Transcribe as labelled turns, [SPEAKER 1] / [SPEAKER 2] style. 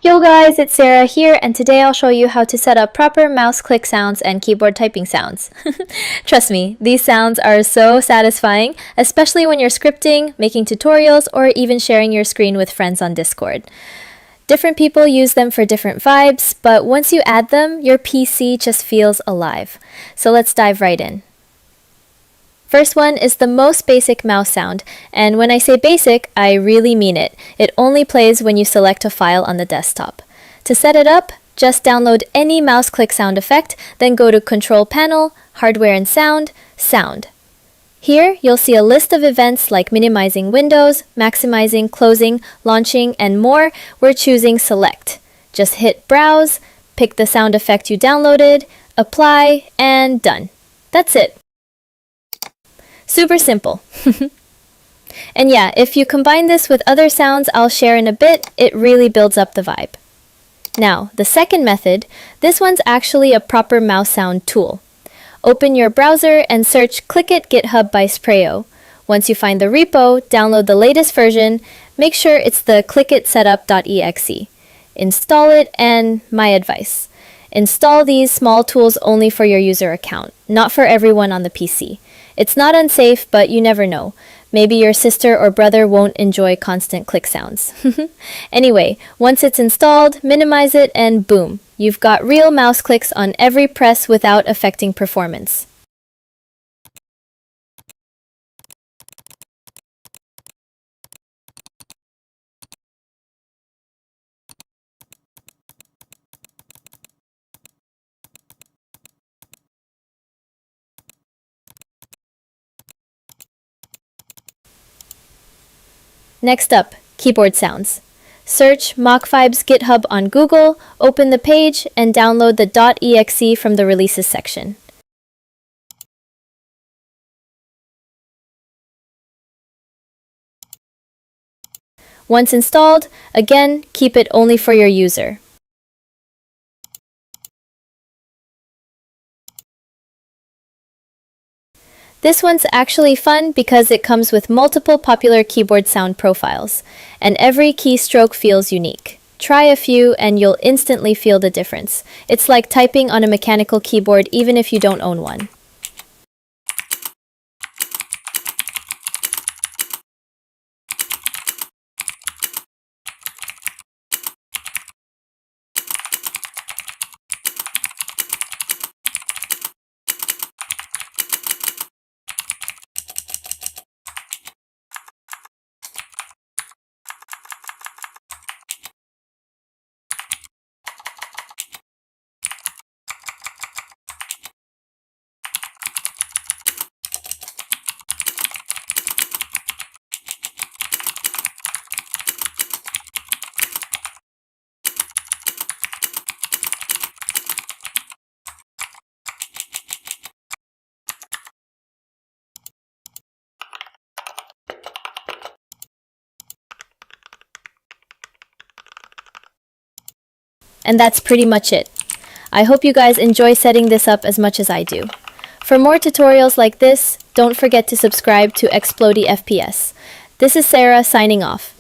[SPEAKER 1] Yo guys, it's Sarah here, and today I'll show you how to set up proper mouse click sounds and keyboard typing sounds. Trust me, these sounds are so satisfying, especially when you're scripting, making tutorials, or even sharing your screen with friends on Discord. Different people use them for different vibes, but once you add them, your PC just feels alive. So let's dive right in. First one is the most basic mouse sound, and when I say basic, I really mean it. It only plays when you select a file on the desktop. To set it up, just download any mouse click sound effect, then go to Control Panel, Hardware and Sound, Sound. Here, you'll see a list of events like minimizing windows, maximizing, closing, launching, and more. We're choosing Select. Just hit Browse, pick the sound effect you downloaded, apply, and done. That's it. Super simple. And yeah, if you combine this with other sounds I'll share in a bit, it really builds up the vibe. Now, the second method, this one's actually a proper mouse sound tool. Open your browser and search Clicket GitHub by Sprayo. Once you find the repo, download the latest version, make sure it's the clicketsetup.exe. Install it, and my advice. Install these small tools only for your user account, not for everyone on the PC. It's not unsafe, but you never know. Maybe your sister or brother won't enjoy constant click sounds. Anyway, once it's installed, minimize it and boom, you've got real mouse clicks on every press without affecting performance. Next up, keyboard sounds. Search MachVibes GitHub on Google, open the page, and download the .exe from the releases section. Once installed, again, keep it only for your user. This one's actually fun because it comes with multiple popular keyboard sound profiles, and every keystroke feels unique. Try a few and you'll instantly feel the difference. It's like typing on a mechanical keyboard even if you don't own one. And that's pretty much it. I hope you guys enjoy setting this up as much as I do. For more tutorials like this, don't forget to subscribe to Xplody FPS. This is Sarah signing off.